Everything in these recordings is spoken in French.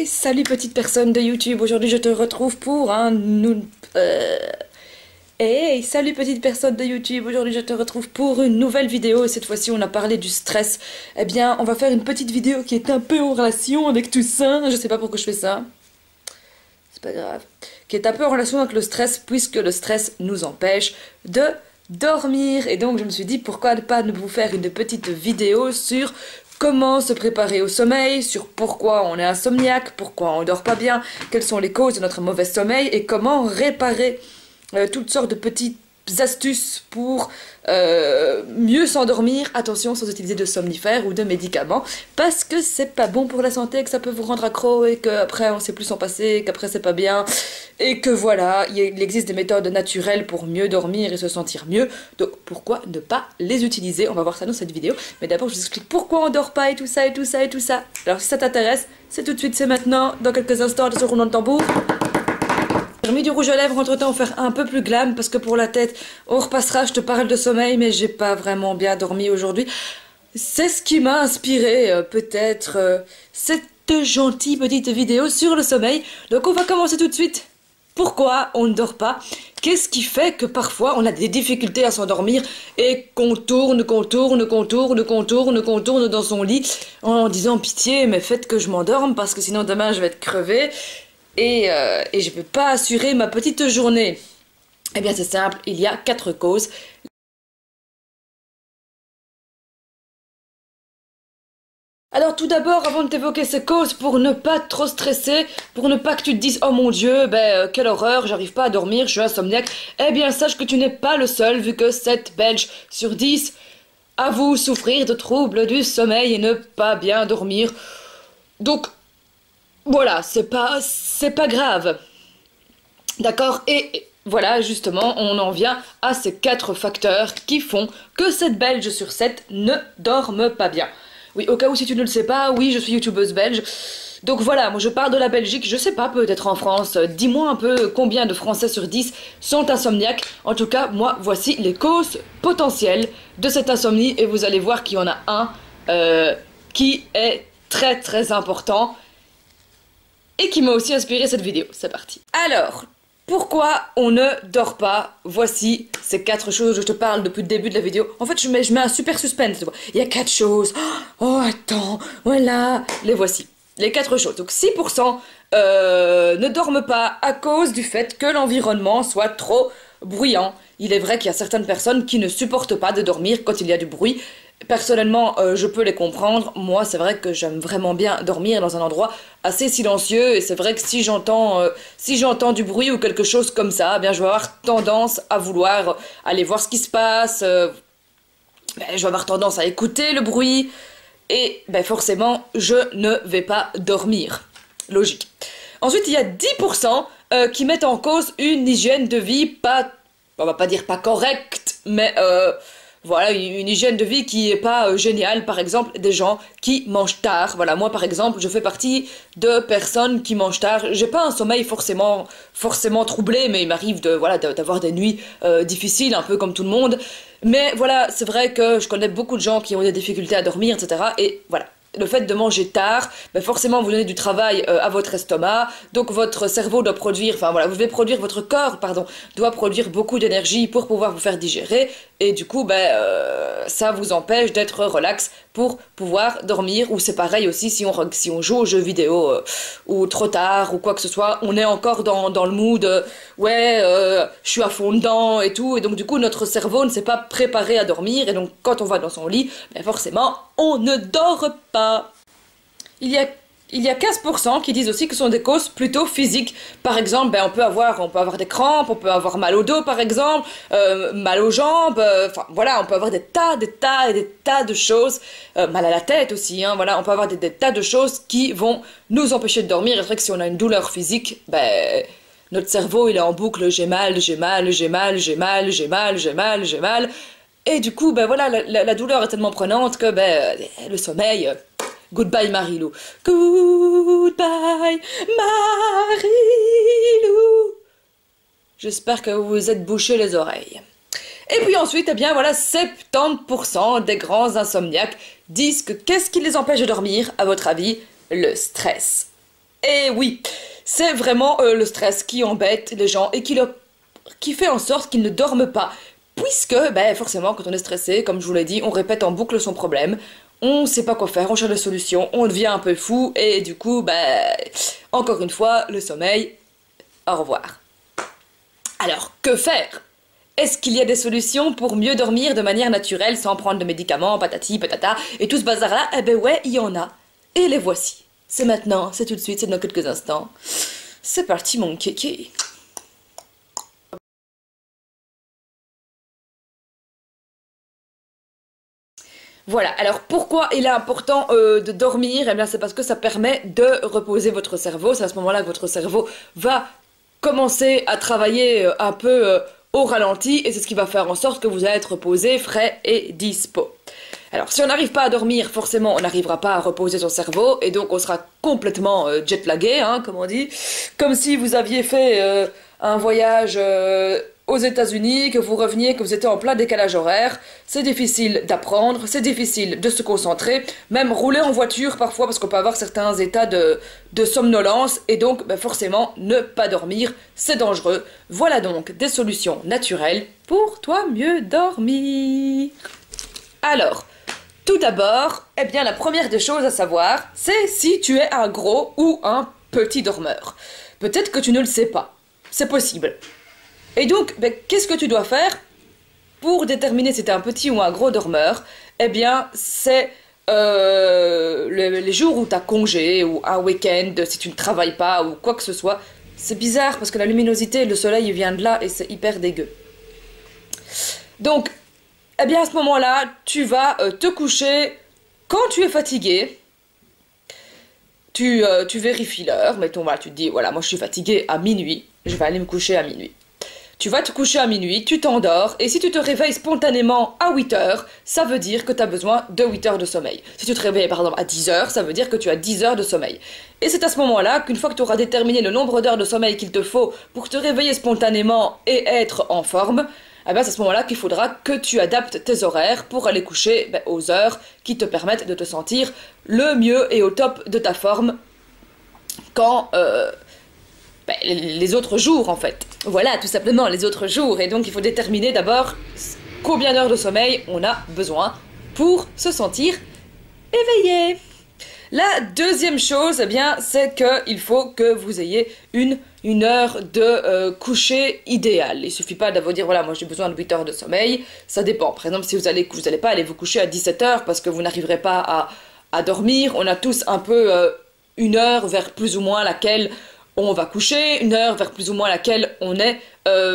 Salut petite personne de YouTube, aujourd'hui je te retrouve pour salut petite personne de YouTube, aujourd'hui je te retrouve pour une nouvelle vidéo et cette fois-ci on a parlé du stress. Eh bien on va faire une petite vidéo qui est un peu en relation avec tout ça, je sais pas pourquoi je fais ça, c'est pas grave, qui est un peu en relation avec le stress puisque le stress nous empêche de dormir et donc je me suis dit pourquoi ne pas vous faire une petite vidéo sur comment se préparer au sommeil, sur pourquoi on est insomniaque, pourquoi on dort pas bien, quelles sont les causes de notre mauvais sommeil et comment réparer toutes sortes de petites astuces pour mieux s'endormir. Attention, sans utiliser de somnifères ou de médicaments, parce que c'est pas bon pour la santé, que ça peut vous rendre accro et qu'après on sait plus s'en passer, qu'après c'est pas bien, et que voilà, il existe des méthodes naturelles pour mieux dormir et se sentir mieux, donc pourquoi ne pas les utiliser? On va voir ça dans cette vidéo, mais d'abord je vous explique pourquoi on dort pas et tout ça et tout ça et tout ça. Alors si ça t'intéresse, c'est tout de suite, c'est maintenant, dans quelques instants, de ce roulement de tambour. J'ai mis du rouge à lèvres, entre temps faire un peu plus glam parce que pour la tête, on repassera, je te parle de sommeil mais j'ai pas vraiment bien dormi aujourd'hui. C'est ce qui m'a inspiré peut-être cette gentille petite vidéo sur le sommeil. Donc on va commencer tout de suite. Pourquoi on ne dort pas? Qu'est-ce qui fait que parfois on a des difficultés à s'endormir et qu'on tourne dans son lit en disant pitié mais faites que je m'endorme parce que sinon demain je vais être crevée. Et je ne peux pas assurer ma petite journée. Eh bien c'est simple, il y a 4 causes. Alors tout d'abord, avant de t'évoquer ces causes, pour ne pas trop stresser, pour ne pas que tu te dises « Oh mon Dieu, quelle horreur, j'arrive pas à dormir, je suis insomniaque », eh bien sache que tu n'es pas le seul, vu que 7 Belges sur 10 avouent souffrir de troubles du sommeil et ne pas bien dormir. Donc voilà, c'est pas grave. D'accord? Et voilà, justement, on en vient à ces 4 facteurs qui font que 7 Belges sur 7 ne dorment pas bien. Oui, au cas où si tu ne le sais pas, oui, je suis youtubeuse belge. Donc voilà, moi je pars de la Belgique, je sais pas, peut-être en France. Dis-moi un peu combien de Français sur 10 sont insomniaques. En tout cas, moi, voici les causes potentielles de cette insomnie. Et vous allez voir qu'il y en a un qui est très très important. Et qui m'a aussi inspiré cette vidéo. C'est parti. Alors, pourquoi on ne dort pas? Voici ces 4 choses, je te parle depuis le début de la vidéo. En fait, je mets un super suspense, tu vois. Il y a 4 choses. Oh, attends, voilà. Les voici. Les 4 choses. Donc 6% ne dorment pas à cause du fait que l'environnement soit trop bruyant. Il est vrai qu'il y a certaines personnes qui ne supportent pas de dormir quand il y a du bruit. Personnellement, je peux les comprendre. Moi, c'est vrai que j'aime vraiment bien dormir dans un endroit assez silencieux. Et c'est vrai que si j'entends du bruit ou quelque chose comme ça, eh bien, je vais avoir tendance à vouloir aller voir ce qui se passe. Je vais avoir tendance à écouter le bruit. Et forcément, je ne vais pas dormir. Logique. Ensuite, il y a 10% qui mettent en cause une hygiène de vie pas... On va pas dire pas correcte, mais... voilà, une hygiène de vie qui est pas géniale, par exemple, des gens qui mangent tard. Voilà, moi par exemple, je fais partie de personnes qui mangent tard. J'ai pas un sommeil forcément troublé, mais il m'arrive d'avoir des nuits difficiles, un peu comme tout le monde. Mais voilà, c'est vrai que je connais beaucoup de gens qui ont des difficultés à dormir, etc. Et voilà. Le fait de manger tard, forcément vous donnez du travail à votre estomac, donc votre cerveau doit produire, votre corps, doit produire beaucoup d'énergie pour pouvoir vous faire digérer, et du coup, ça vous empêche d'être relax pour pouvoir dormir, ou c'est pareil aussi si on joue aux jeux vidéo, ou trop tard, ou quoi que ce soit, on est encore dans le mood, je suis à fond dedans et tout, et donc du coup notre cerveau ne s'est pas préparé à dormir, et donc quand on va dans son lit, forcément, on ne dort pas. Il y a 15% qui disent aussi que ce sont des causes plutôt physiques. Par exemple, on peut avoir des crampes, on peut avoir mal au dos par exemple, mal aux jambes, on peut avoir des tas de choses, mal à la tête aussi, on peut avoir des tas de choses qui vont nous empêcher de dormir. Et c'est vrai que si on a une douleur physique, notre cerveau il est en boucle, j'ai mal. Et du coup, la douleur est tellement prenante que le sommeil... Goodbye Marilou. Goodbye Marilou. J'espère que vous vous êtes bouché les oreilles. Et puis ensuite, 70% des grands insomniaques disent que qu'est-ce qui les empêche de dormir, à votre avis? le stress. Et oui, c'est vraiment le stress qui embête les gens et qui fait en sorte qu'ils ne dorment pas. Puisque, ben, forcément, quand on est stressé, comme je vous l'ai dit, on répète en boucle son problème, on ne sait pas quoi faire, on cherche des solutions, on devient un peu fou, et du coup, ben, encore une fois, le sommeil, au revoir. Alors, que faire? Est-ce qu'il y a des solutions pour mieux dormir de manière naturelle, sans prendre de médicaments, patati, patata, et tout ce bazar-là? Eh ben ouais, il y en a. Et les voici. C'est maintenant, c'est tout de suite, c'est dans quelques instants. C'est parti, mon kéké. Voilà, alors pourquoi il est important de dormir? Eh bien c'est parce que ça permet de reposer votre cerveau, c'est à ce moment-là que votre cerveau va commencer à travailler un peu au ralenti et c'est ce qui va faire en sorte que vous allez être reposé, frais et dispo. Alors si on n'arrive pas à dormir, forcément on n'arrivera pas à reposer son cerveau et donc on sera complètement jet-lagué, hein, comme on dit, comme si vous aviez fait un voyage aux États-Unis, que vous reveniez, que vous étiez en plein décalage horaire. C'est difficile d'apprendre, c'est difficile de se concentrer, même rouler en voiture parfois parce qu'on peut avoir certains états de somnolence et donc ben, forcément ne pas dormir, c'est dangereux. Voilà donc des solutions naturelles pour toi mieux dormir. Alors, tout d'abord, eh bien la première des choses à savoir, c'est si tu es un gros ou un petit dormeur. Peut-être que tu ne le sais pas, c'est possible. Et donc, ben, qu'est-ce que tu dois faire pour déterminer si tu es un petit ou un gros dormeur? Eh bien, c'est les jours où tu as congé ou un week-end, si tu ne travailles pas ou quoi que ce soit. C'est bizarre parce que la luminosité, le soleil vient de là et c'est hyper dégueu. Donc, eh bien à ce moment-là, tu vas te coucher quand tu es fatigué. Tu vérifies l'heure, mettons, voilà, tu te dis, voilà, moi je suis fatigué à minuit, je vais aller me coucher à minuit. Tu vas te coucher à minuit, tu t'endors, et si tu te réveilles spontanément à 8 heures, ça veut dire que tu as besoin de 8 heures de sommeil. Si tu te réveilles par exemple à 10 heures, ça veut dire que tu as 10 heures de sommeil. Et c'est à ce moment-là qu'une fois que tu auras déterminé le nombre d'heures de sommeil qu'il te faut pour te réveiller spontanément et être en forme, eh bien c'est à ce moment-là qu'il faudra que tu adaptes tes horaires pour aller coucher aux heures qui te permettent de te sentir le mieux et au top de ta forme quand les autres jours en fait. Voilà, tout simplement, les autres jours. Et donc il faut déterminer d'abord combien d'heures de sommeil on a besoin pour se sentir éveillé. La deuxième chose, eh bien, c'est qu'il faut que vous ayez une heure de coucher idéale. Il suffit pas d'avoir dire, voilà, moi j'ai besoin de 8 heures de sommeil. Ça dépend. Par exemple, si vous allez pas aller vous coucher à 17 heures parce que vous n'arriverez pas à dormir, on a tous un peu une heure vers plus ou moins laquelle on va coucher, une heure vers plus ou moins laquelle on est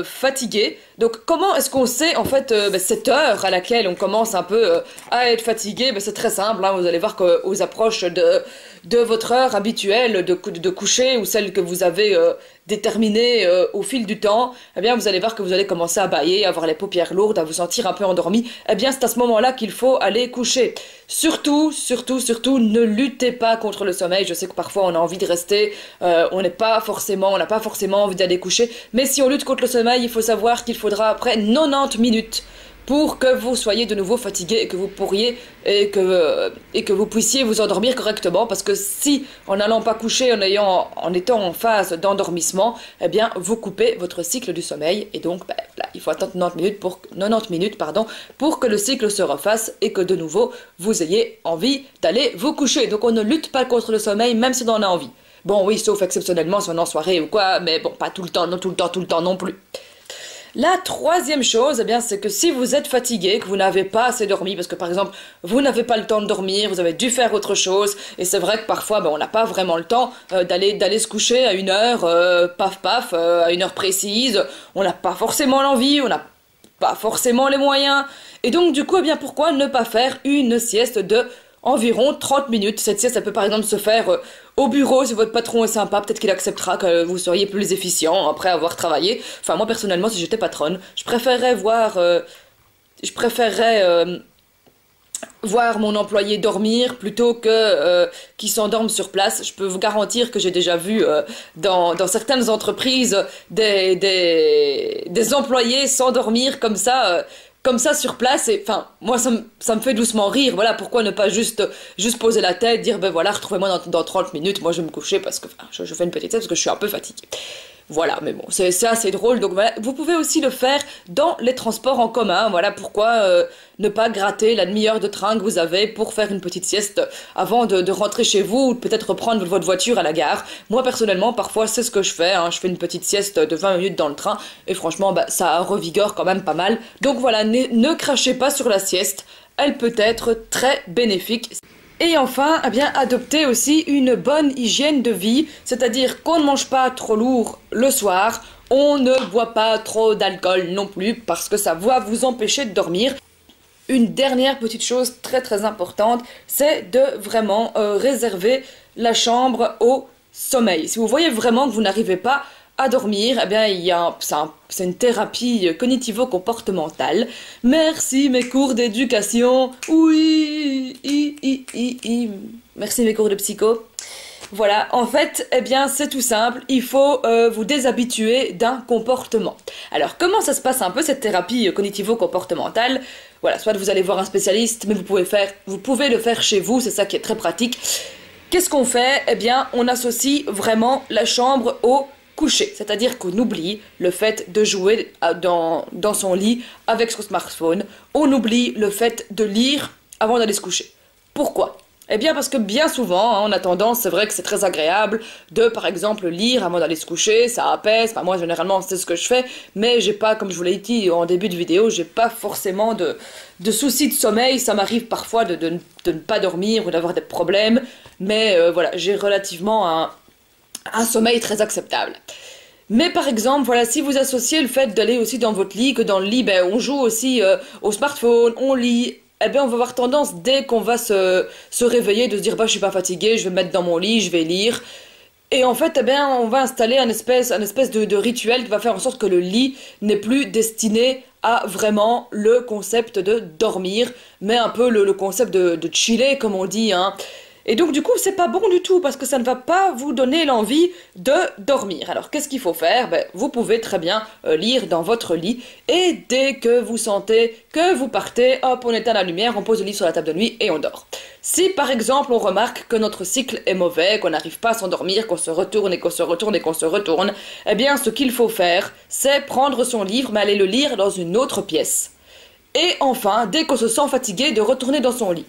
fatigué. Donc comment est-ce qu'on sait en fait cette heure à laquelle on commence un peu à être fatigué? C'est très simple, hein, vous allez voir qu'aux approches de votre heure habituelle de coucher ou celle que vous avez déterminée au fil du temps, eh bien vous allez voir que vous allez commencer à bâiller, à avoir les paupières lourdes, à vous sentir un peu endormi. Eh bien c'est à ce moment-là qu'il faut aller coucher. Surtout, surtout, surtout, ne luttez pas contre le sommeil. Je sais que parfois on a envie de rester, on n'a pas forcément envie d'aller coucher, mais si on lutte contre le sommeil, il faut savoir qu'il faudra après 90 minutes pour que vous soyez de nouveau fatigué et que vous vous puissiez vous endormir correctement, parce que si en n'allant pas coucher, en étant en phase d'endormissement, eh bien vous coupez votre cycle du sommeil et donc là, il faut attendre 90 minutes pour que le cycle se refasse et que de nouveau vous ayez envie d'aller vous coucher. Donc on ne lutte pas contre le sommeil même si on en a envie. Bon oui, sauf exceptionnellement si on est en soirée ou quoi, mais bon, pas tout le temps non plus. La troisième chose, eh bien, c'est que si vous êtes fatigué, que vous n'avez pas assez dormi, parce que par exemple, vous n'avez pas le temps de dormir, vous avez dû faire autre chose, et c'est vrai que parfois, on n'a pas vraiment le temps d'aller se coucher à une heure, à une heure précise, on n'a pas forcément l'envie, on n'a pas forcément les moyens, et donc du coup, eh bien, pourquoi ne pas faire une sieste de environ 30 minutes. Cette sieste, ça peut par exemple se faire au bureau si votre patron est sympa, peut-être qu'il acceptera que vous seriez plus efficient après avoir travaillé. Enfin, moi personnellement, si j'étais patronne, je préférerais voir mon employé dormir plutôt que qu'il s'endorme sur place. Je peux vous garantir que j'ai déjà vu dans certaines entreprises des employés s'endormir comme ça comme ça sur place, et enfin, moi ça me fait doucement rire, voilà, pourquoi ne pas juste poser la tête, dire ben voilà, retrouvez-moi dans 30 minutes, moi je vais me coucher parce que je fais une petite sieste parce que je suis un peu fatiguée. Voilà, mais bon, c'est assez drôle, donc voilà, vous pouvez aussi le faire dans les transports en commun, voilà pourquoi ne pas gratter la demi-heure de train que vous avez pour faire une petite sieste avant de rentrer chez vous ou peut-être reprendre votre voiture à la gare. Moi personnellement, parfois c'est ce que je fais, hein, je fais une petite sieste de 20 minutes dans le train et franchement, bah, ça revigore quand même pas mal. Donc voilà, ne crachez pas sur la sieste, elle peut être très bénéfique. Et enfin, eh bien, adopter aussi une bonne hygiène de vie, c'est-à-dire qu'on ne mange pas trop lourd le soir, on ne boit pas trop d'alcool non plus, parce que ça va vous empêcher de dormir. Une dernière petite chose très très importante, c'est de vraiment réserver la chambre au sommeil. Si vous voyez vraiment que vous n'arrivez pas à dormir, eh bien, c'est une thérapie cognitivo-comportementale. Merci mes cours d'éducation. Oui, merci mes cours de psycho. Voilà, en fait, eh bien, c'est tout simple. Il faut vous déshabituer d'un comportement. Alors, comment ça se passe un peu cette thérapie cognitivo-comportementale? Voilà, soit vous allez voir un spécialiste, mais vous pouvez le faire chez vous. C'est ça qui est très pratique. Qu'est-ce qu'on fait? Eh bien, on associe vraiment la chambre au coucher, c'est-à-dire qu'on oublie le fait de jouer dans son lit avec son smartphone, on oublie le fait de lire avant d'aller se coucher. Pourquoi? Eh bien parce que bien souvent, hein, on a tendance, c'est vrai que c'est très agréable de par exemple lire avant d'aller se coucher, ça apaise, enfin, moi généralement c'est ce que je fais, mais j'ai pas, comme je vous l'ai dit en début de vidéo, j'ai pas forcément de soucis de sommeil, ça m'arrive parfois de ne pas dormir ou d'avoir des problèmes, mais voilà, j'ai relativement un sommeil très acceptable. Mais par exemple, voilà, si vous associez le fait d'aller aussi dans votre lit, que dans le lit, ben, on joue aussi au smartphone, on lit, eh bien on va avoir tendance, dès qu'on va se réveiller, de se dire, bah je suis pas fatigué, je vais me mettre dans mon lit, je vais lire. Et en fait, eh bien, on va installer un espèce de rituel qui va faire en sorte que le lit n'est plus destiné à vraiment le concept de dormir, mais un peu le concept de chiller, comme on dit, hein. Et donc du coup c'est pas bon du tout parce que ça ne va pas vous donner l'envie de dormir. Alors qu'est-ce qu'il faut faire? Ben, vous pouvez très bien lire dans votre lit et dès que vous sentez que vous partez, hop on éteint la lumière, on pose le livre sur la table de nuit et on dort. Si par exemple on remarque que notre cycle est mauvais, qu'on n'arrive pas à s'endormir, qu'on se retourne et qu'on se retourne et qu'on se retourne, eh bien ce qu'il faut faire c'est prendre son livre mais aller le lire dans une autre pièce. Et enfin, dès qu'on se sent fatigué, de retourner dans son lit.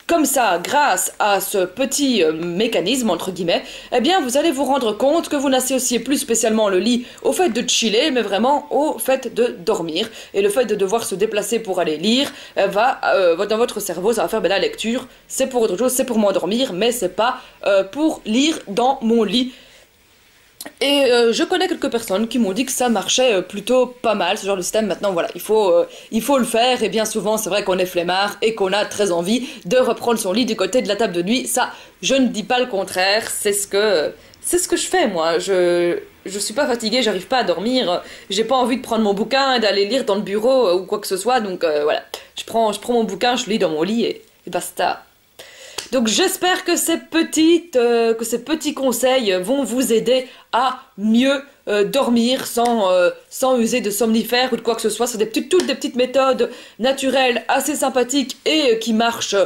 Comme ça, grâce à ce petit mécanisme, entre guillemets, eh bien, vous allez vous rendre compte que vous n'associez plus spécialement le lit au fait de chiller, mais vraiment au fait de dormir. Et le fait de devoir se déplacer pour aller lire, dans votre cerveau, ça va faire, ben, la lecture, c'est pour autre chose, c'est pour m'endormir, mais c'est pas pour lire dans mon lit. Et je connais quelques personnes qui m'ont dit que ça marchait plutôt pas mal, ce genre de système. Maintenant, voilà, il faut le faire. Et bien souvent, c'est vrai qu'on est flemmard et qu'on a très envie de reprendre son lit du côté de la table de nuit. Ça, je ne dis pas le contraire. C'est ce que je fais, moi. Je suis pas fatiguée, j'arrive pas à dormir. J'ai pas envie de prendre mon bouquin et d'aller lire dans le bureau ou quoi que ce soit. Donc voilà, je prends mon bouquin, je le lis dans mon lit et basta. Donc j'espère que ces petits conseils vont vous aider à mieux dormir sans user de somnifères ou de quoi que ce soit. C'est toutes des petites méthodes naturelles assez sympathiques et qui marchent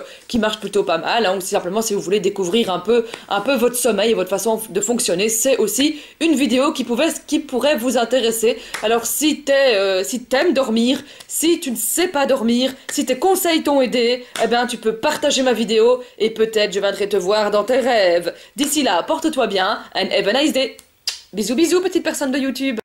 plutôt pas mal, hein. Ou simplement si vous voulez découvrir un peu votre sommeil et votre façon de fonctionner, c'est aussi une vidéo qui pourrait vous intéresser. Alors si t'aimes dormir, si tu ne sais pas dormir, si tes conseils t'ont aidé, eh bien tu peux partager ma vidéo et peut-être je viendrai te voir dans tes rêves. D'ici là, porte-toi bien and have a nice day. Bisous bisous petite personne de YouTube.